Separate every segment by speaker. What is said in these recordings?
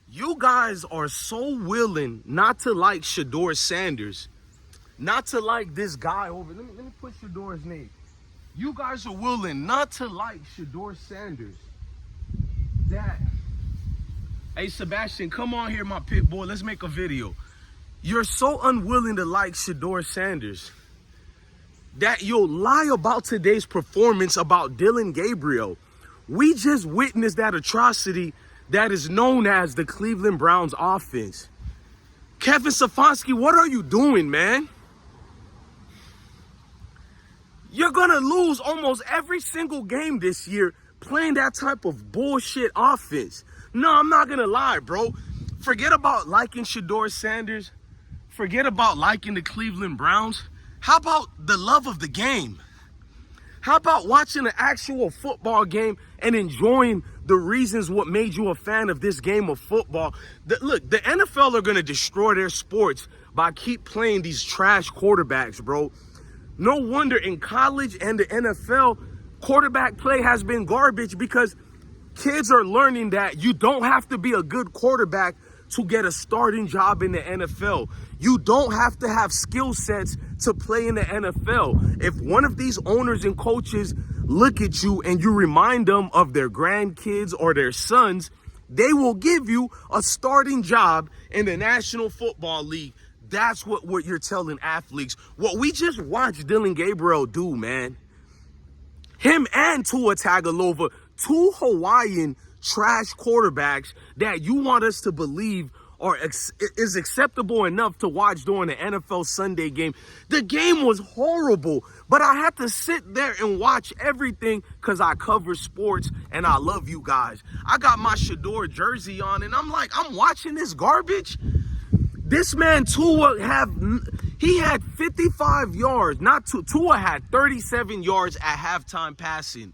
Speaker 1: You guys are so willing not to like Shedeur Sanders, not to like this guy over. Let me put Shedeur's name. You guys are willing not to like Shedeur Sanders. Hey Sebastian, come on here, my pit boy. Let's make a video. You're so unwilling to like Shedeur Sanders that you'll lie about today's performance about Dillon Gabriel. We just witnessed that atrocity that is known as the Cleveland Browns offense. Kevin Stefanski, what are you doing, man? You're gonna lose almost every single game this year playing that type of bullshit offense. No, I'm not gonna lie, bro. Forget about liking Shedeur Sanders. Forget about liking the Cleveland Browns. How about the love of the game? How about watching an actual football game and enjoying the reasons what made you a fan of this game of football? Look, the NFL are going to destroy their sports by keep playing these trash quarterbacks, bro. No wonder in college and the NFL, quarterback play has been garbage because kids are learning that you don't have to be a good quarterback to get a starting job in the NFL. You don't have to have skill sets to play in the NFL. If one of these owners and coaches look at you and you remind them of their grandkids or their sons, they will give you a starting job in the National Football League. That's what you're telling athletes. What we just watched Dillon Gabriel do, man. Him and Tua Tagovailoa, two Hawaiian trash quarterbacks that you want us to believe is acceptable enough to watch during the NFL Sunday game. The game was horrible, but I had to sit there and watch everything because I cover sports and I love you guys. I got my Shedeur jersey on and I'm like, I'm watching this garbage. This man Tua had 55 yards. Tua had 37 yards at halftime passing.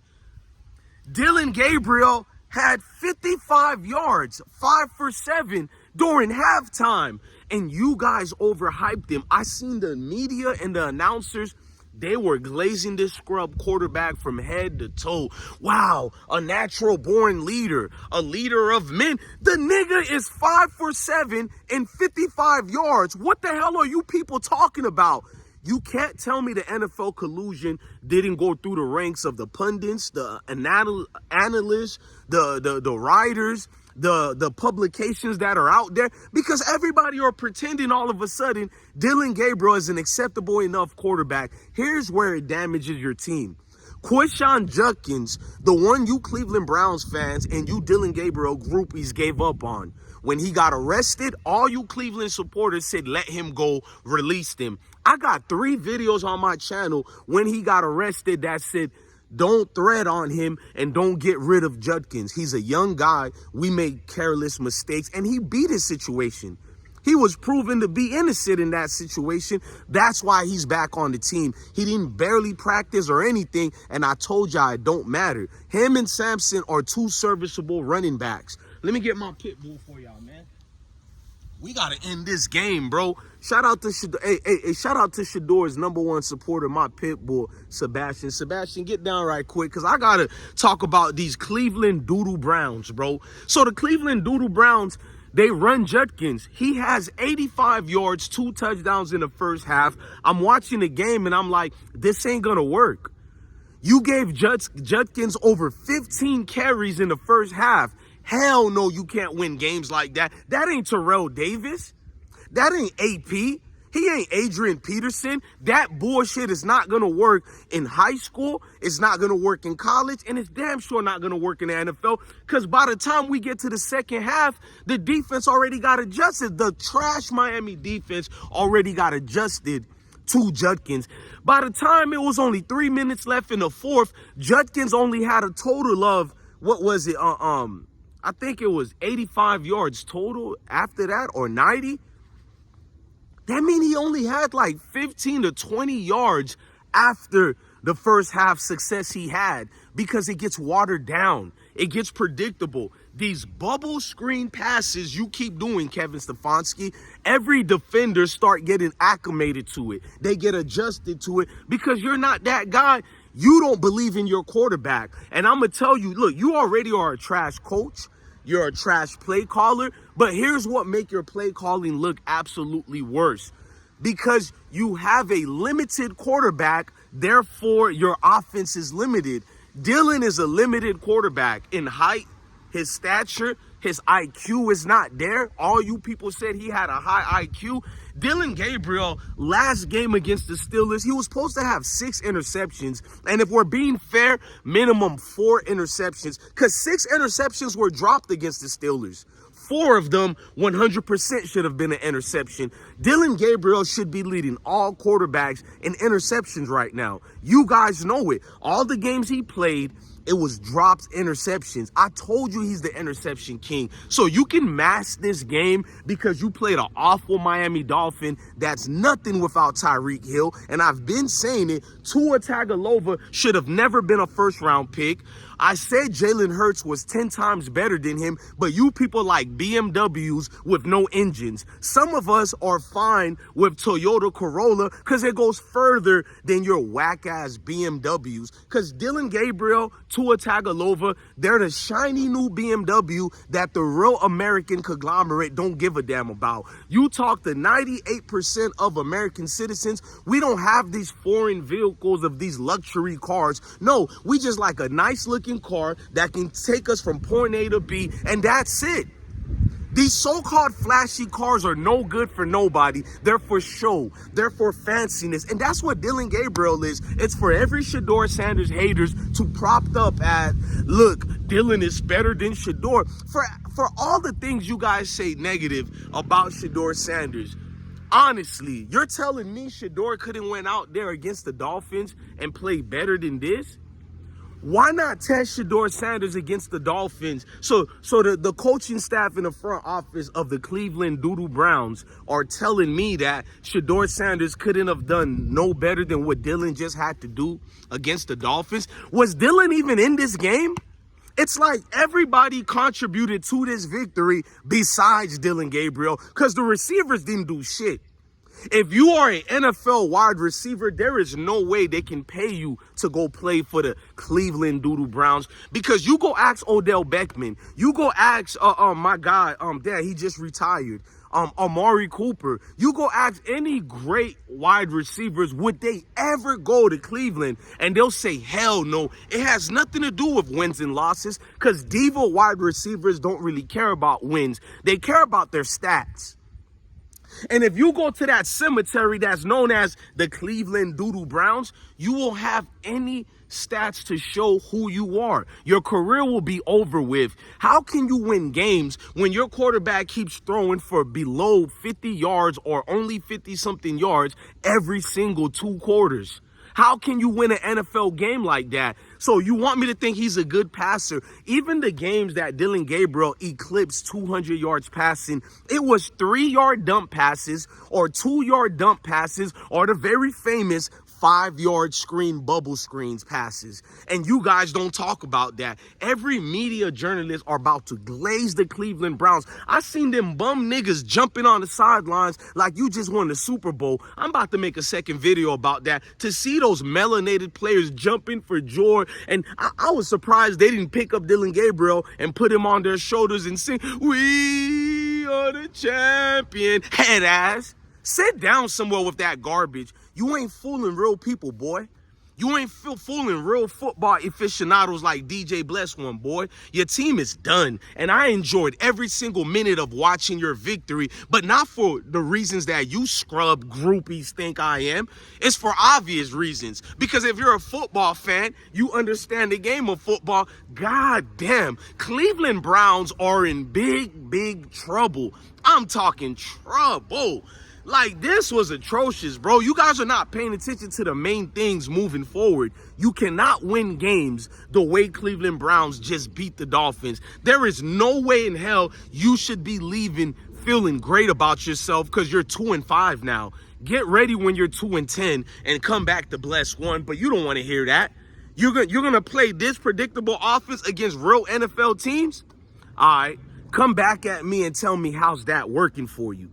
Speaker 1: Dillon Gabriel had 55 yards, 5 for 7 during halftime. And you guys overhyped him. I seen the media and the announcers, they were glazing this scrub quarterback from head to toe. Wow, a natural born leader, a leader of men. The nigga is 5 for 7 and 55 yards. What the hell are you people talking about? You can't tell me the NFL collusion didn't go through the ranks of the pundits, the analysts, the writers, the publications that are out there, because everybody are pretending all of a sudden Dillon Gabriel is an acceptable enough quarterback. Here's where it damages your team. Quinshon Judkins, the one you Cleveland Browns fans and you Dillon Gabriel groupies gave up on. When he got arrested, all you Cleveland supporters said, let him go, release him. I got 3 videos on my channel when he got arrested that said, don't thread on him and don't get rid of Judkins. He's a young guy. We made careless mistakes and he beat his situation. He was proven to be innocent in that situation. That's why he's back on the team. He didn't barely practice or anything, and I told y'all it don't matter. Him and Sampson are 2 serviceable running backs. Let me get my pit bull for y'all, man. We got to end this game, bro. Shout out to shout out to Shedeur's #1 supporter, my pit bull, Sebastian. Sebastian, get down right quick, because I got to talk about these Cleveland Doodle Browns, bro. So the Cleveland Doodle Browns, they run Judkins. He has 85 yards, 2 touchdowns in the first half. I'm watching the game, and I'm like, this ain't going to work. You gave Judkins over 15 carries in the first half. Hell no, you can't win games like that. That ain't Terrell Davis. That ain't AP. He ain't Adrian Peterson. That bullshit is not going to work in high school. It's not going to work in college. And it's damn sure not going to work in the NFL. Because by the time we get to the second half, the defense already got adjusted. The trash Miami defense already got adjusted to Judkins. By the time it was only 3 minutes left in the fourth, Judkins only had a total of, what was it? I think it was 85 yards total after that, or 90. That means he only had like 15 to 20 yards after the first half success he had, because it gets watered down. It gets predictable. These bubble screen passes you keep doing, Kevin Stefanski, every defender start getting acclimated to it. They get adjusted to it because you're not that guy. You don't believe in your quarterback. And I'm going to tell you, look, you already are a trash coach. you're a trash play caller. But here's what make your play calling look absolutely worse. Because you have a limited quarterback, therefore your offense is limited. Dillon is a limited quarterback in height, his stature, his IQ is not there. All you people said he had a high IQ. Dillon Gabriel, last game against the Steelers, he was supposed to have 6 interceptions. And if we're being fair, minimum 4 interceptions. Because 6 interceptions were dropped against the Steelers. 4 of them 100% should have been an interception. Dillon Gabriel should be leading all quarterbacks in interceptions right now. You guys know it. All the games he played, it was drops, interceptions. I told you he's the interception king. So you can mask this game because you played an awful Miami Dolphin that's nothing without Tyreek Hill. And I've been saying it, Tua Tagovailoa should have never been a first-round pick. I said Jalen Hurts was 10 times better than him, but you people like BMWs with no engines. Some of us are fine with Toyota Corolla because it goes further than your whack-ass BMWs. Because Dillon Gabriel, Tua Tagovailoa, they're the shiny new BMW that the real American conglomerate don't give a damn about. You talk to 98% of American citizens, we don't have these foreign vehicles of these luxury cars. No, we just like a nice looking car that can take us from point A to B, and that's it. These so-called flashy cars are no good for nobody. They're for show. They're for fanciness. And that's what Dillon Gabriel is. It's for every Shedeur Sanders haters to propped up at, look, Dillon is better than Shedeur. For all the things you guys say negative about Shedeur Sanders, honestly, you're telling me Shedeur couldn't went out there against the Dolphins and play better than this? Why not test Shedeur Sanders against the Dolphins? So the coaching staff in the front office of the Cleveland Doodle Browns are telling me that Shedeur Sanders couldn't have done no better than what Dillon just had to do against the Dolphins. Was Dillon even in this game? It's like everybody contributed to this victory besides Dillon Gabriel because the receivers didn't do shit. If you are an NFL wide receiver, there is no way they can pay you to go play for the Cleveland Doodle Browns because you go ask Odell Beckham. You go ask, my guy, Dad, he just retired. Amari Cooper. You go ask any great wide receivers, would they ever go to Cleveland? And they'll say, hell no. It has nothing to do with wins and losses because diva wide receivers don't really care about wins. They care about their stats. And if you go to that cemetery that's known as the Cleveland Doodle Browns, you won't have any stats to show who you are. Your career will be over with. How can you win games when your quarterback keeps throwing for below 50 yards or only 50-something yards every single 2 quarters? How can you win an NFL game like that? So you want me to think he's a good passer? Even the games that Dillon Gabriel eclipsed 200 yards passing, it was 3-yard dump passes or 2-yard dump passes or the very famous 5-yard screen bubble screens passes. And you guys don't talk about that. Every media journalist are about to glaze the Cleveland Browns. I seen them bum niggas jumping on the sidelines like you just won the Super Bowl. I'm about to make a second video about that to see those melanated players jumping for joy. And I was surprised they didn't pick up Dillon Gabriel and put him on their shoulders and sing, "We are the champion." Head ass. Sit down somewhere with that garbage. You ain't fooling real people, boy. You ain't fooling real football aficionados like DJ BlessOne, boy. Your team is done. And I enjoyed every single minute of watching your victory, but not for the reasons that you scrub groupies think I am. It's for obvious reasons. Because if you're a football fan, you understand the game of football. God damn, Cleveland Browns are in big, big trouble. I'm talking trouble. Like, this was atrocious, bro. You guys are not paying attention to the main things moving forward. You cannot win games the way Cleveland Browns just beat the Dolphins. There is no way in hell you should be leaving feeling great about yourself because you're 2-5 now. Get ready when you're 2-10 and come back to BlessOne, but you don't want to hear that. You're gonna play this predictable offense against real NFL teams? All right, come back at me and tell me how's that working for you.